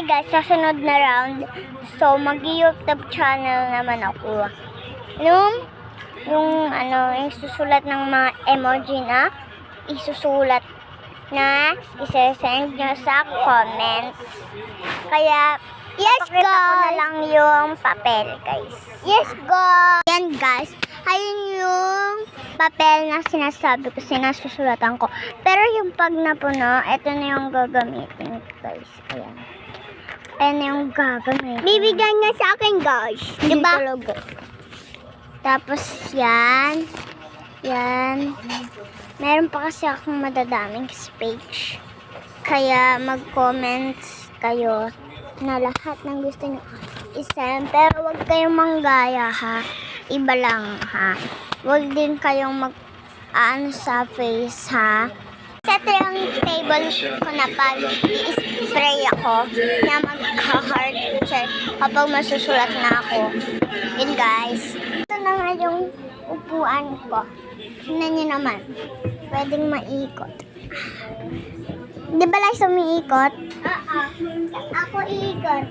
Hi guys, sa sunod na round, so mag-YouTube channel naman ako. Yung susulat ng mga emoji na isusulat na isesend nyo sa comments. Kaya, yes guys! Ko na lang yung papel guys. Yes guys! Yan guys, ayun yung papel na sinasabi ko, sinasusulatan ko. Pero yung pag napuno, ito na yung gagamitin guys. Ayan. Ayan na yung gagamitin. Bibigyan niya sa akin guys. Diba? Tapos yan. Yan. Meron pa kasi akong madadaming speech. Kaya mag-comments kayo na lahat ng gusto nyo isend. Pero wag kayong manggaya ha. Iba lang ha. Wag din kayong sa face ha. Ito yung table ko na pag i-spray ako na magka-heart check kapag masusulat na ako. Yun guys. Ito na nga yung upuan ko. Tignan nyo naman. Pwedeng maikot. Di ba lang umiikot? Ako iikot.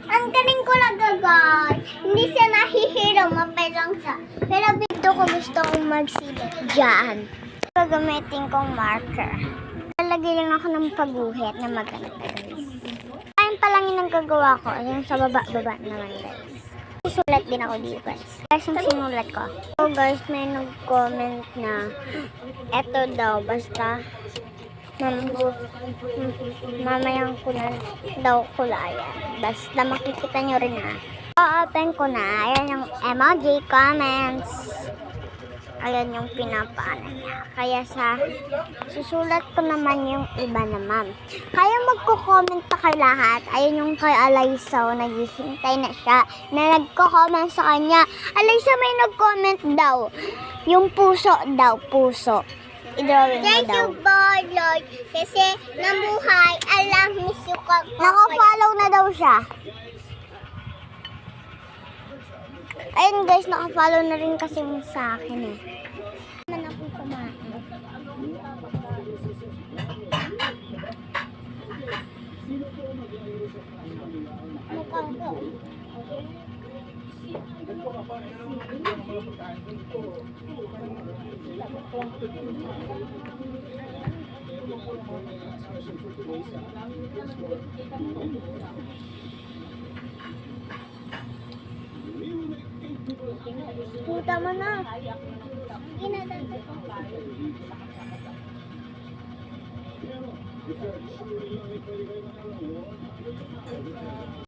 Ang galing ko lang guys. Hindi siya nahihiro. Mapelang siya. Pero dito ko gusto kong magsilip. Diyan. Gagamitin kong marker. Lalagay lang ako ng pagguhit na maganda guys. Ayun pa lang yung nagagawa ko. Ayun sa baba naman guys. Susulat din ako dito guys. Guys, yung sinulat ko. So guys, may nag-comment na eto daw, basta mamayang ko na daw kulayan. Basta makikita nyo rin ha. O-open ko na. Ayan yung emoji comments. Ayan yung pinapaano niya. Kaya susulat ko naman yung iba naman. Kaya magko-comment pa kay lahat. Ayan yung kay Alaysa, naghihintay na siya na nagko-comment sa kanya. Alaysa, may nag-comment daw. Yung puso daw, puso. I-drawing mo daw. Thank you, Lord. Kasi nabuhay, alam, miss you ka. Naka-follow na daw siya. Ayun guys, naka-follow na rin kasi sa akin eh. Naman akong kumain. Mukhang ko. Puta mo na. Inadante ko.